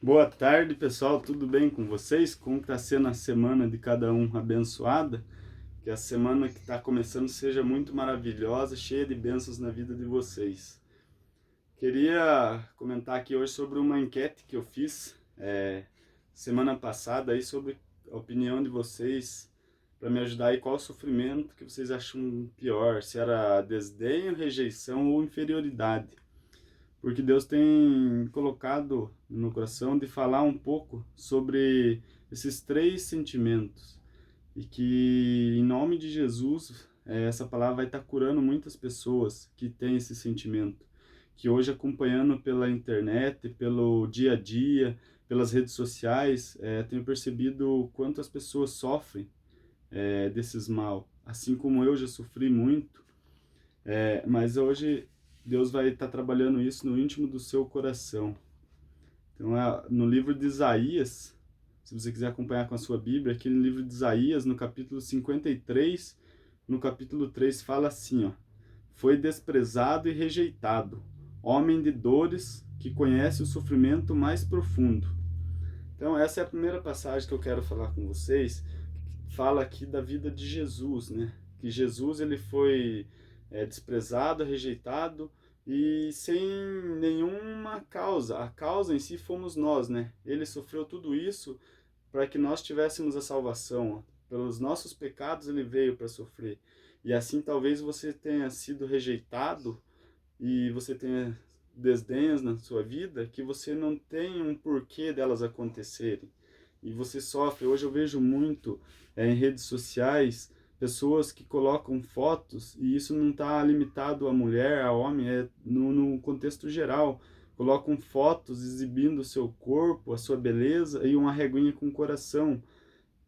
Boa tarde, pessoal. Tudo bem com vocês? Como está sendo a semana de cada um abençoada? Que a semana que está começando seja muito maravilhosa, cheia de bênçãos na vida de vocês. Queria comentar aqui hoje sobre uma enquete que eu fiz semana passada aí sobre a opinião de vocês para me ajudar aí qual o sofrimento que vocês acham pior, se era desdém, rejeição ou inferioridade. Porque Deus tem colocado no meu coração de falar um pouco sobre esses três sentimentos e que em nome de Jesus essa palavra vai estar curando muitas pessoas que têm esse sentimento, que hoje acompanhando pela internet, pelo dia a dia, pelas redes sociais, tenho percebido o quanto as pessoas sofrem desses mal, assim como eu já sofri muito, mas hoje Deus vai estar trabalhando isso no íntimo do seu coração. Então, no livro de Isaías, se você quiser acompanhar com a sua Bíblia, aqui no livro de Isaías, no capítulo 53, no capítulo 3, fala assim, ó: Foi desprezado e rejeitado, homem de dores, que conhece o sofrimento mais profundo. Então, essa é a primeira passagem que eu quero falar com vocês, que fala aqui da vida de Jesus, né? Que Jesus ele foi desprezado, rejeitado e sem nenhuma causa. A causa em si fomos nós, né? Ele sofreu tudo isso para que nós tivéssemos a salvação. Pelos nossos pecados ele veio para sofrer. E assim talvez você tenha sido rejeitado e você tenha desdenhos na sua vida que você não tem um porquê delas acontecerem. E você sofre. Hoje eu vejo muito em redes sociais pessoas que colocam fotos, e isso não está limitado a mulher, a homem, é no contexto geral. Colocam fotos exibindo o seu corpo, a sua beleza e uma reguinha com coração.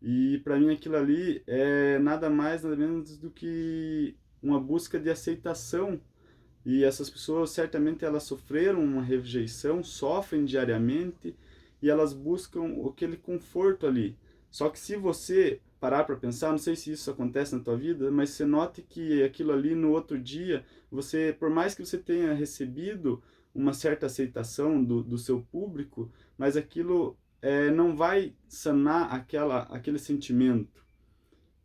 E para mim aquilo ali é nada mais, nada menos do que uma busca de aceitação, e essas pessoas certamente elas sofreram uma rejeição, sofrem diariamente e elas buscam aquele conforto ali. Só que se você parar para pensar, não sei se isso acontece na tua vida, mas você note que aquilo ali no outro dia, você, por mais que você tenha recebido uma certa aceitação do seu público, mas aquilo não vai sanar aquele sentimento.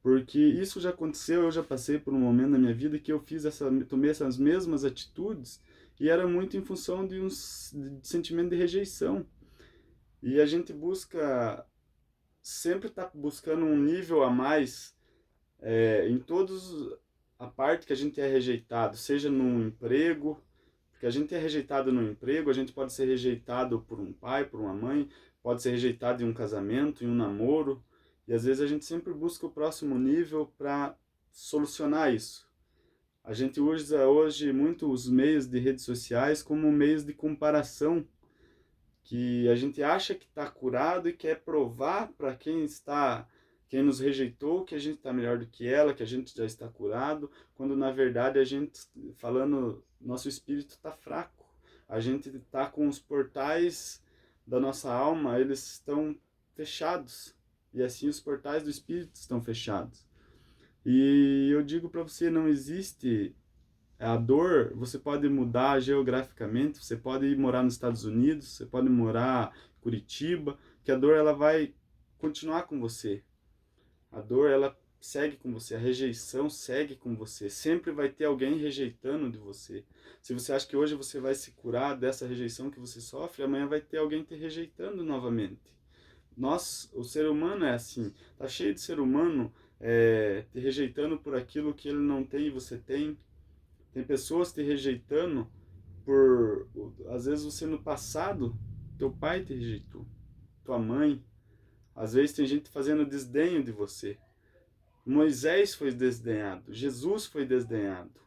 Porque isso já aconteceu, eu já passei por um momento na minha vida que eu tomei essas mesmas atitudes e era muito em função de sentimento de rejeição. E a gente busca, sempre está buscando um nível a mais em todos a parte que a gente é rejeitado, seja num emprego, porque a gente é rejeitado no emprego, a gente pode ser rejeitado por um pai, por uma mãe, pode ser rejeitado em um casamento, em um namoro, e às vezes a gente sempre busca o próximo nível para solucionar isso. A gente usa hoje muito os meios de redes sociais como meios de comparação, que a gente acha que está curado e quer provar para quem nos rejeitou, que a gente está melhor do que ela, que a gente já está curado, quando na verdade a gente, falando, nosso espírito está fraco. A gente está com os portais da nossa alma, eles estão fechados. E assim os portais do espírito estão fechados. E eu digo para você, não existe a dor. Você pode mudar geograficamente, você pode ir morar nos Estados Unidos, você pode morar em Curitiba, que a dor ela vai continuar com você. A dor ela segue com você, a rejeição segue com você. Sempre vai ter alguém rejeitando de você. Se você acha que hoje você vai se curar dessa rejeição que você sofre, amanhã vai ter alguém te rejeitando novamente. Nós, o ser humano é assim, tá cheio de ser humano te rejeitando por aquilo que ele não tem e você tem. Tem pessoas te rejeitando por, às vezes você no passado, teu pai te rejeitou, tua mãe. Às vezes tem gente fazendo desdenho de você. Moisés foi desdenhado, Jesus foi desdenhado.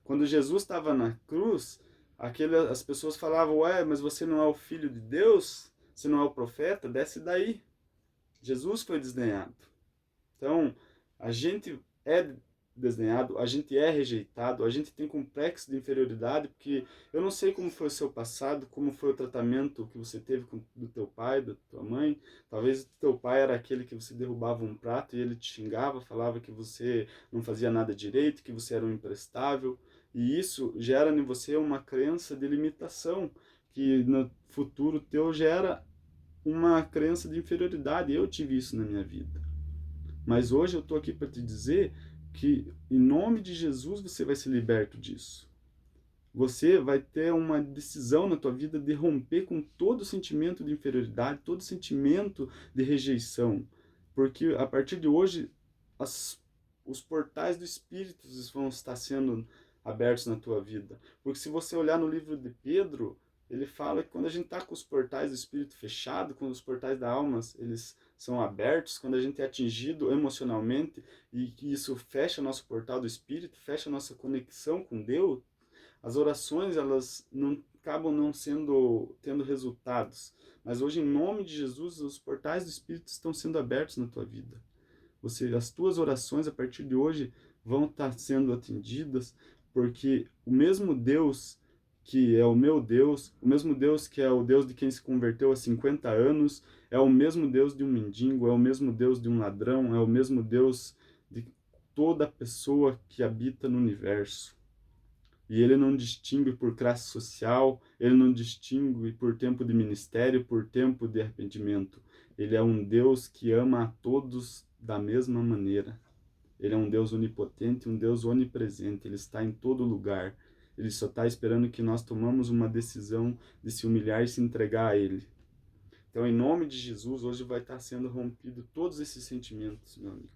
Quando Jesus estava na cruz, as pessoas falavam: ué, mas você não é o filho de Deus? Você não é o profeta? Desce daí. Jesus foi desdenhado. Então, a gente é desdenhado, a gente é rejeitado, a gente tem complexo de inferioridade, porque eu não sei como foi o seu passado, como foi o tratamento que você teve do teu pai, da tua mãe. Talvez o teu pai era aquele que você derrubava um prato e ele te xingava, falava que você não fazia nada direito, que você era um imprestável, e isso gera em você uma crença de limitação, que no futuro teu gera uma crença de inferioridade. Eu tive isso na minha vida. Mas hoje eu estou aqui para te dizer que, em nome de Jesus, você vai ser liberto disso. Você vai ter uma decisão na tua vida de romper com todo sentimento de inferioridade, todo sentimento de rejeição. Porque a partir de hoje, os portais do Espírito vão estar sendo abertos na tua vida. Porque se você olhar no livro de Pedro, ele fala que quando a gente está com os portais do Espírito fechados, quando os portais da alma eles são abertos, quando a gente é atingido emocionalmente e que isso fecha nosso portal do Espírito, fecha nossa conexão com Deus, as orações elas não acabam não tendo resultados. Mas hoje, em nome de Jesus, os portais do Espírito estão sendo abertos na tua vida. As tuas orações a partir de hoje vão estar sendo atendidas, porque o mesmo Deus que é o meu Deus, o mesmo Deus que é o Deus de quem se converteu há 50 anos, é o mesmo Deus de um mendigo, é o mesmo Deus de um ladrão, é o mesmo Deus de toda pessoa que habita no universo. E ele não distingue por classe social, ele não distingue por tempo de ministério, por tempo de arrependimento. Ele é um Deus que ama a todos da mesma maneira. Ele é um Deus onipotente, um Deus onipresente. Ele está em todo lugar. Ele só está esperando que nós tomamos uma decisão de se humilhar e se entregar a Ele. Então, em nome de Jesus, hoje vai estar sendo rompido todos esses sentimentos, meu amigo.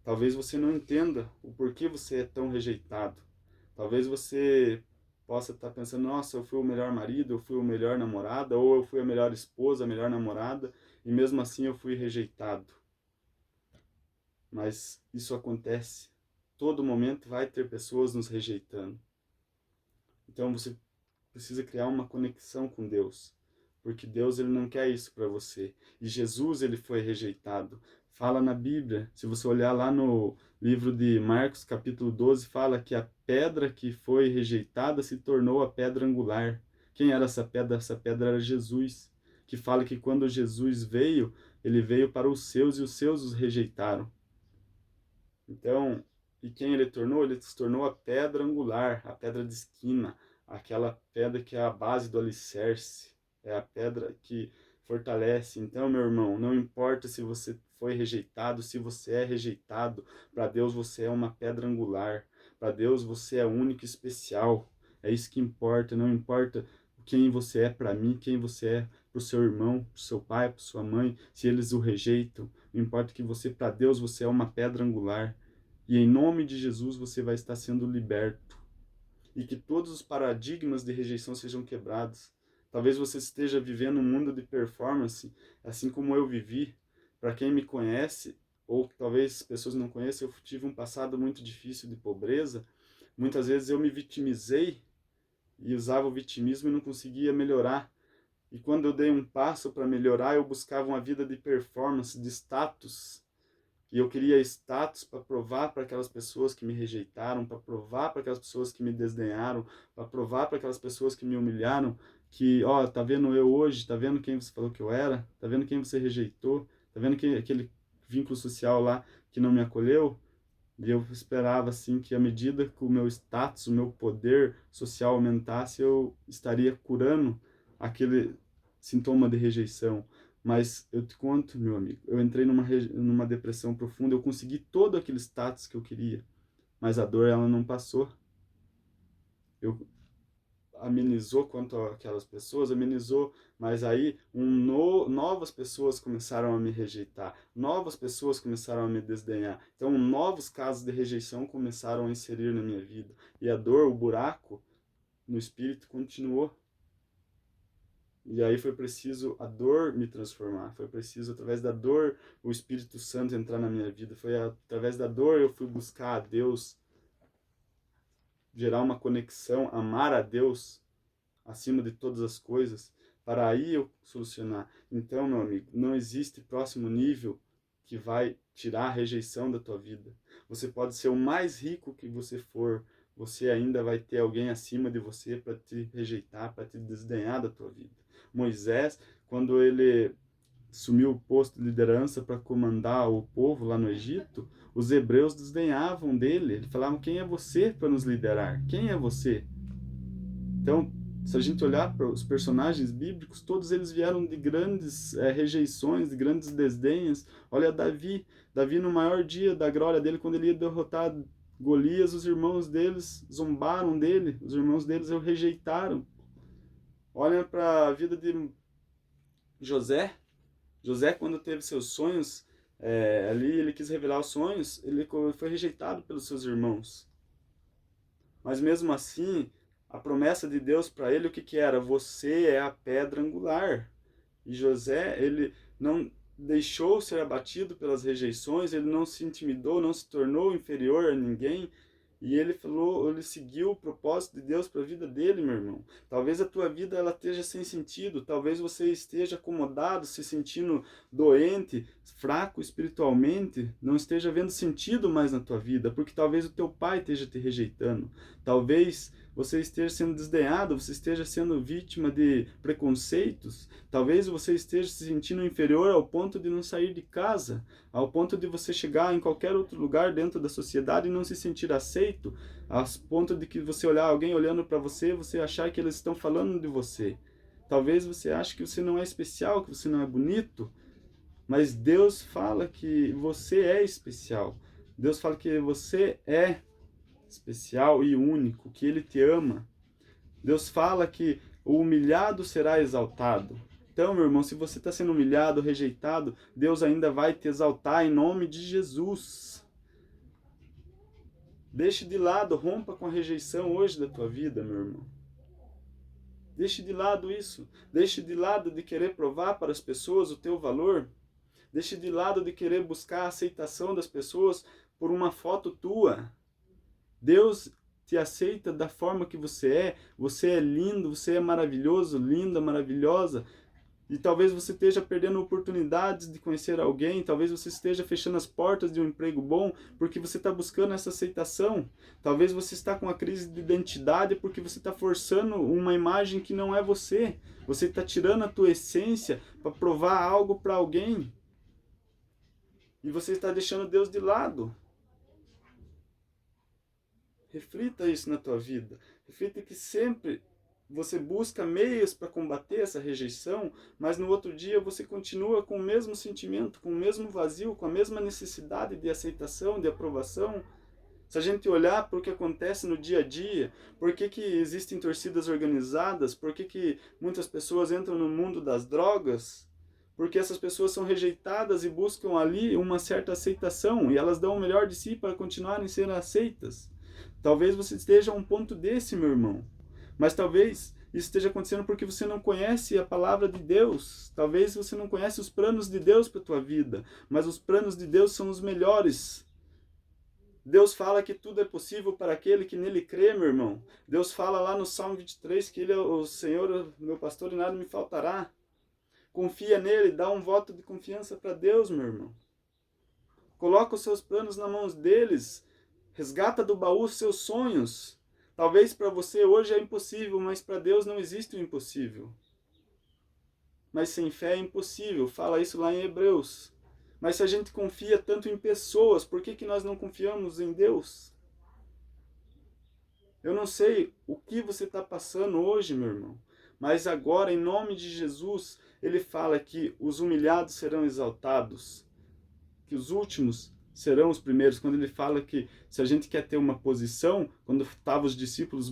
Talvez você não entenda o porquê você é tão rejeitado. Talvez você possa estar pensando, nossa, eu fui o melhor marido, eu fui o melhor namorada, ou eu fui a melhor esposa, a melhor namorada, e mesmo assim eu fui rejeitado. Mas isso acontece. Todo momento vai ter pessoas nos rejeitando. Então você precisa criar uma conexão com Deus, porque Deus ele não quer isso para você. E Jesus ele foi rejeitado. Fala na Bíblia, se você olhar lá no livro de Marcos, capítulo 12, fala que a pedra que foi rejeitada se tornou a pedra angular. Quem era essa pedra? Essa pedra era Jesus, que fala que quando Jesus veio, ele veio para os seus e os seus os rejeitaram. Então, e quem ele tornou? Ele se tornou a pedra angular, a pedra de esquina, aquela pedra que é a base do alicerce, é a pedra que fortalece. Então, meu irmão, não importa se você foi rejeitado, se você é rejeitado, para Deus você é uma pedra angular, para Deus você é único e especial. É isso que importa, não importa quem você é para mim, quem você é para o seu irmão, para o seu pai, para sua mãe, se eles o rejeitam. Não importa que você, para Deus, você é uma pedra angular. E em nome de Jesus você vai estar sendo liberto. E que todos os paradigmas de rejeição sejam quebrados. Talvez você esteja vivendo um mundo de performance, assim como eu vivi. Para quem me conhece, ou talvez pessoas não conheçam, eu tive um passado muito difícil de pobreza. Muitas vezes eu me vitimizei e usava o vitimismo e não conseguia melhorar. E quando eu dei um passo para melhorar, eu buscava uma vida de performance, de status. E eu queria status para provar para aquelas pessoas que me rejeitaram, para provar para aquelas pessoas que me desdenharam, para provar para aquelas pessoas que me humilharam, que, ó, tá vendo eu hoje, tá vendo quem você falou que eu era, tá vendo quem você rejeitou, tá vendo aquele vínculo social lá que não me acolheu? E eu esperava, assim, que à medida que o meu status, o meu poder social aumentasse, eu estaria curando aquele sintoma de rejeição. Mas eu te conto, meu amigo, eu entrei numa depressão profunda, eu consegui todo aquele status que eu queria, mas a dor, ela não passou. Eu amenizou quanto aquelas pessoas, amenizou, mas aí novas pessoas começaram a me rejeitar, novas pessoas começaram a me desdenhar. Então, novos casos de rejeição começaram a inserir na minha vida. E a dor, o buraco no espírito continuou. E aí foi preciso a dor me transformar, foi preciso, através da dor, o Espírito Santo entrar na minha vida, foi através da dor eu fui buscar a Deus, gerar uma conexão, amar a Deus acima de todas as coisas, para aí eu solucionar. Então, meu amigo, não existe próximo nível que vai tirar a rejeição da tua vida. Você pode ser o mais rico que você for, você ainda vai ter alguém acima de você para te rejeitar, para te desdenhar da tua vida. Moisés, quando ele assumiu o posto de liderança para comandar o povo lá no Egito, os hebreus desdenhavam dele. Eles falavam, quem é você para nos liderar? Quem é você? Então, Se a gente olhar para os personagens bíblicos, todos eles vieram de grandes rejeições, de grandes desdenhos. Olha Davi, Davi no maior dia da glória dele, quando ele ia derrotar Golias, os irmãos deles zombaram dele, os irmãos deles o rejeitaram. Olha para a vida de José. José, quando teve seus sonhos, ali ele quis revelar os sonhos, ele foi rejeitado pelos seus irmãos. Mas mesmo assim, a promessa de Deus para ele, o que era? Você é a pedra angular. E José, ele não deixou ser abatido pelas rejeições, ele não se intimidou, não se tornou inferior a ninguém. E ele falou, ele seguiu o propósito de Deus para a vida dele, meu irmão. Talvez a tua vida ela esteja sem sentido, talvez você esteja acomodado, se sentindo doente, fraco espiritualmente, não esteja vendo sentido mais na tua vida, porque talvez o teu pai esteja te rejeitando. Talvez você esteja sendo desdenhado, você esteja sendo vítima de preconceitos, talvez você esteja se sentindo inferior ao ponto de não sair de casa, ao ponto de você chegar em qualquer outro lugar dentro da sociedade e não se sentir aceito, ao ponto de que você olhar alguém olhando para você, você achar que eles estão falando de você. Talvez você ache que você não é especial, que você não é bonito, mas Deus fala que você é especial. Deus fala que você é especial e único, que Ele te ama. Deus fala que o humilhado será exaltado. Então, meu irmão, se você está sendo humilhado, rejeitado, Deus ainda vai te exaltar em nome de Jesus. Deixe de lado, rompa com a rejeição hoje da tua vida, meu irmão. Deixe de lado isso. Deixe de lado de querer provar para as pessoas o teu valor. Deixe de lado de querer buscar a aceitação das pessoas por uma foto tua. Deus te aceita da forma que você é lindo, você é maravilhoso, linda, maravilhosa, e talvez você esteja perdendo oportunidades de conhecer alguém, talvez você esteja fechando as portas de um emprego bom, porque você está buscando essa aceitação, talvez você está com uma crise de identidade porque você está forçando uma imagem que não é você está tirando a tua essência para provar algo para alguém, e você está deixando Deus de lado. Reflita isso na tua vida. Reflita que sempre você busca meios para combater essa rejeição, mas no outro dia você continua com o mesmo sentimento, com o mesmo vazio, com a mesma necessidade de aceitação, de aprovação. Se a gente olhar para o que acontece no dia a dia, por que existem torcidas organizadas, por que muitas pessoas entram no mundo das drogas, porque essas pessoas são rejeitadas e buscam ali uma certa aceitação, e elas dão o melhor de si para continuarem sendo aceitas. Talvez você esteja a um ponto desse, meu irmão. Mas talvez isso esteja acontecendo porque você não conhece a palavra de Deus. Talvez você não conhece os planos de Deus para a tua vida. Mas os planos de Deus são os melhores. Deus fala que tudo é possível para aquele que nele crê, meu irmão. Deus fala lá no Salmo 23 que Ele é o Senhor, meu pastor, e nada me faltará. Confia nele, dá um voto de confiança para Deus, meu irmão. Coloca os seus planos nas mãos deles. Resgata do baú os seus sonhos. Talvez para você hoje é impossível, mas para Deus não existe o impossível. Mas sem fé é impossível, fala isso lá em Hebreus. Mas se a gente confia tanto em pessoas, por que nós não confiamos em Deus? Eu não sei o que você está passando hoje, meu irmão, mas agora, em nome de Jesus, Ele fala que os humilhados serão exaltados, que os últimos serão os primeiros. Quando ele fala que se a gente quer ter uma posição, quando estavam os discípulos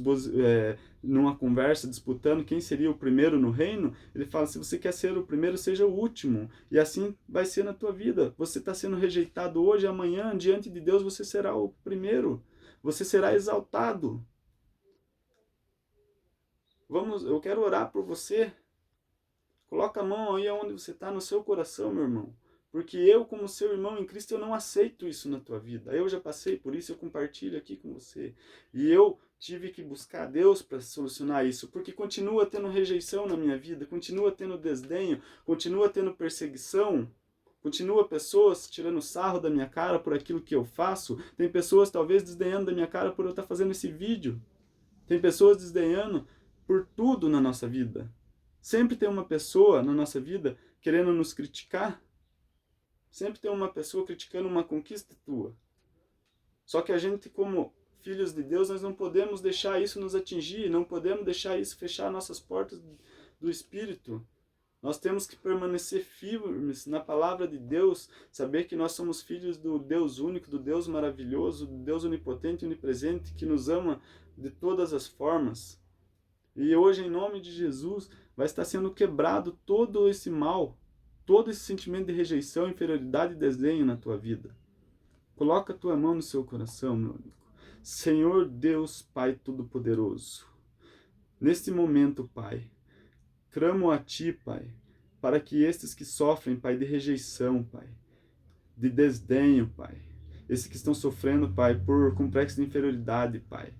numa conversa disputando quem seria o primeiro no reino, ele fala, se você quer ser o primeiro, seja o último. E assim vai ser na tua vida. Você está sendo rejeitado hoje, amanhã, diante de Deus, você será o primeiro. Você será exaltado. Eu quero orar por você. Coloca a mão aí onde você está, no seu coração, meu irmão. Porque eu, como seu irmão em Cristo, eu não aceito isso na tua vida. Eu já passei por isso, eu compartilho aqui com você. E eu tive que buscar Deus para solucionar isso. Porque continua tendo rejeição na minha vida, continua tendo desdenho, continua tendo perseguição. Continua pessoas tirando sarro da minha cara por aquilo que eu faço. Tem pessoas talvez desdenhando da minha cara por eu estar fazendo esse vídeo. Tem pessoas desdenhando por tudo na nossa vida. Sempre tem uma pessoa na nossa vida querendo nos criticar. Sempre tem uma pessoa criticando uma conquista tua. Só que a gente, como filhos de Deus, nós não podemos deixar isso nos atingir, não podemos deixar isso fechar nossas portas do Espírito. Nós temos que permanecer firmes na palavra de Deus, saber que nós somos filhos do Deus único, do Deus maravilhoso, do Deus onipotente e onipresente, que nos ama de todas as formas. E hoje, em nome de Jesus, vai estar sendo quebrado todo esse mal, todo esse sentimento de rejeição, inferioridade e desdenho na tua vida. Coloca a tua mão no seu coração, meu amigo. Senhor Deus, Pai Todo-Poderoso, neste momento, Pai, clamo a Ti, Pai, para que estes que sofrem, Pai, de rejeição, Pai, de desdenho, Pai, esses que estão sofrendo, Pai, por complexo de inferioridade, Pai,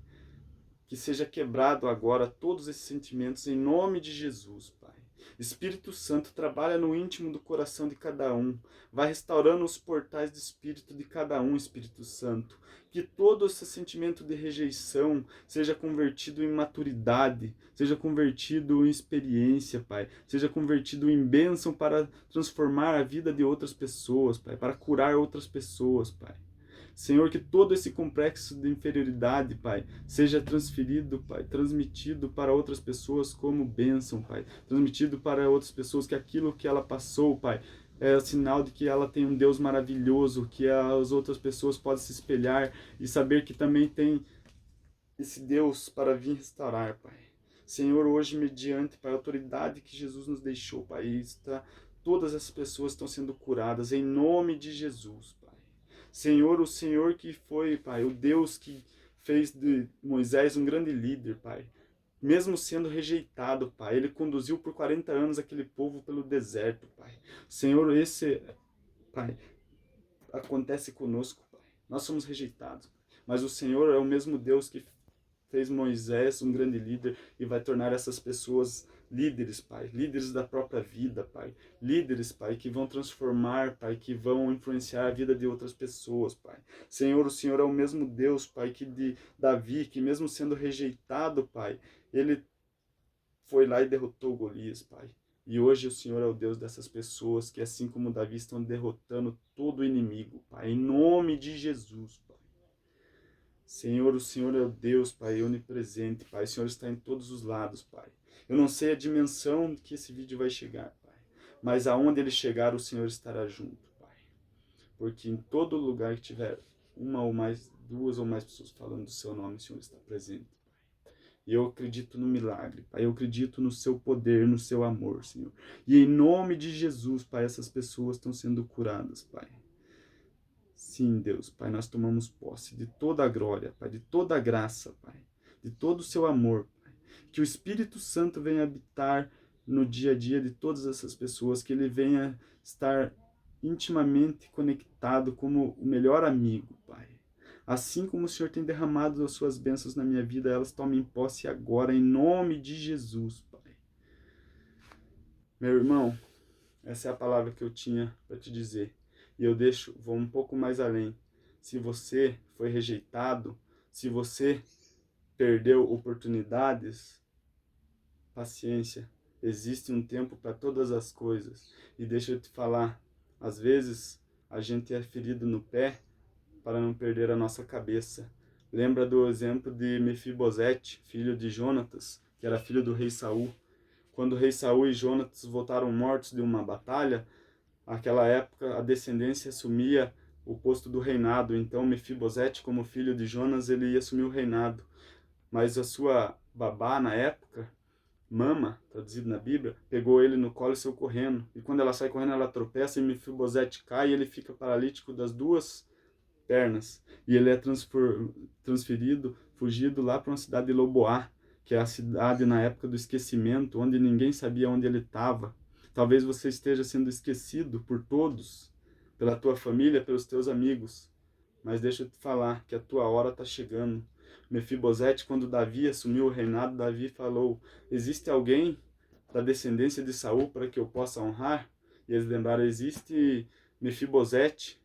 que seja quebrado agora todos esses sentimentos em nome de Jesus, Pai. Espírito Santo, trabalha no íntimo do coração de cada um. Vai restaurando os portais do espírito de cada um, Espírito Santo. Que todo esse sentimento de rejeição seja convertido em maturidade, seja convertido em experiência, Pai. Seja convertido em bênção para transformar a vida de outras pessoas, Pai. Para curar outras pessoas, Pai. Senhor, que todo esse complexo de inferioridade, Pai, seja transferido, Pai, transmitido para outras pessoas como bênção, Pai. Transmitido para outras pessoas que aquilo que ela passou, Pai, é sinal de que ela tem um Deus maravilhoso, que as outras pessoas podem se espelhar e saber que também tem esse Deus para vir restaurar, Pai. Senhor, hoje, mediante, Pai, a autoridade que Jesus nos deixou, Pai, todas as pessoas estão sendo curadas em nome de Jesus, Pai. Senhor, o Senhor que foi, Pai, o Deus que fez de Moisés um grande líder, Pai. Mesmo sendo rejeitado, Pai, Ele conduziu por 40 anos aquele povo pelo deserto, Pai. Senhor, esse, Pai, acontece conosco, Pai. Nós somos rejeitados, mas o Senhor é o mesmo Deus que fez Moisés um grande líder e vai tornar essas pessoas líderes, Pai, líderes da própria vida, Pai, líderes, Pai, que vão transformar, Pai, que vão influenciar a vida de outras pessoas, Pai. Senhor, o Senhor é o mesmo Deus, Pai, que de Davi, que mesmo sendo rejeitado, Pai, ele foi lá e derrotou Golias, Pai. E hoje o Senhor é o Deus dessas pessoas que, assim como Davi, estão derrotando todo o inimigo, Pai, em nome de Jesus, Pai. Senhor, o Senhor é o Deus, Pai, onipresente, Pai. O Senhor está em todos os lados, Pai. Eu não sei a dimensão que esse vídeo vai chegar, Pai. Mas aonde ele chegar, o Senhor estará junto, Pai. Porque em todo lugar que tiver uma ou mais, duas ou mais pessoas falando do seu nome, o Senhor está presente, Pai. E eu acredito no milagre, Pai. Eu acredito no seu poder, no seu amor, Senhor. E em nome de Jesus, Pai, essas pessoas estão sendo curadas, Pai. Sim, Deus, Pai, nós tomamos posse de toda a glória, Pai, de toda a graça, Pai, de todo o seu amor, Pai. Que o Espírito Santo venha habitar no dia a dia de todas essas pessoas, que ele venha estar intimamente conectado como o melhor amigo, Pai. Assim como o Senhor tem derramado as suas bênçãos na minha vida, elas tomem posse agora, em nome de Jesus, Pai. Meu irmão, essa é a palavra que eu tinha para te dizer. E eu vou um pouco mais além. Se você foi rejeitado, se você perdeu oportunidades, paciência. Existe um tempo para todas as coisas. E deixa eu te falar, às vezes a gente é ferido no pé para não perder a nossa cabeça. Lembra do exemplo de Mefibosete, filho de Jonatas, que era filho do rei Saul. Quando o rei Saul e Jonatas voltaram mortos de uma batalha, naquela época a descendência assumia o posto do reinado. Então Mefibosete, como filho de Jonas, ele ia assumir o reinado. Mas a sua babá na época, mama, traduzido na Bíblia, pegou ele no colo e saiu correndo. E quando ela sai correndo, ela tropeça e Mefibosete cai e ele fica paralítico das duas pernas. E ele é transferido, fugido lá para uma cidade de Loboá, que é a cidade na época do esquecimento, onde ninguém sabia onde ele estava. Talvez você esteja sendo esquecido por todos, pela tua família, pelos teus amigos. Mas deixa eu te falar que a tua hora está chegando. Mefibosete, quando Davi assumiu o reinado, Davi falou: existe alguém da descendência de Saul para que eu possa honrar? E eles lembraram: existe Mefibosete,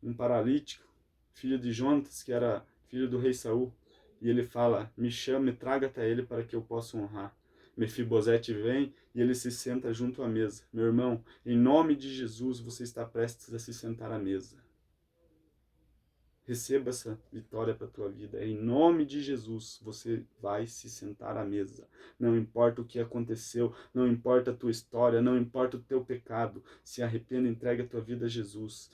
um paralítico, filho de Jonatas, que era filho do rei Saul. E ele fala: me chame, traga até ele para que eu possa honrar. Mefibosete vem e ele se senta junto à mesa. Meu irmão, em nome de Jesus, você está prestes a se sentar à mesa. Receba essa vitória para a tua vida. Em nome de Jesus, você vai se sentar à mesa. Não importa o que aconteceu, não importa a tua história, não importa o teu pecado. Se arrependa, entrega a tua vida a Jesus.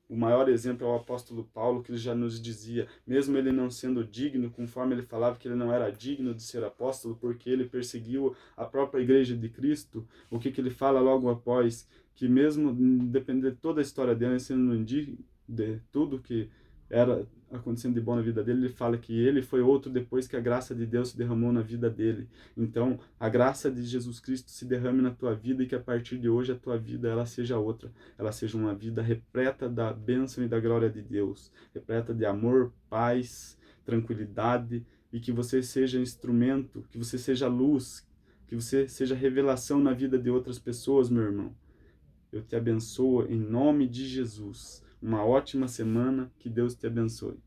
O maior exemplo é o apóstolo Paulo, que ele já nos dizia, mesmo ele não sendo digno, conforme ele falava que ele não era digno de ser apóstolo, porque ele perseguiu a própria igreja de Cristo, o que ele fala logo após? Que mesmo, dependendo de toda a história dele, sendo indigno de tudo que era acontecendo de bom na vida dele, ele fala que ele foi outro depois que a graça de Deus se derramou na vida dele. Então, a graça de Jesus Cristo se derrame na tua vida e que a partir de hoje a tua vida ela seja outra. Ela seja uma vida repleta da bênção e da glória de Deus, repleta de amor, paz, tranquilidade, e que você seja instrumento, que você seja luz, que você seja revelação na vida de outras pessoas, meu irmão. Eu te abençoo em nome de Jesus. Uma ótima semana, que Deus te abençoe.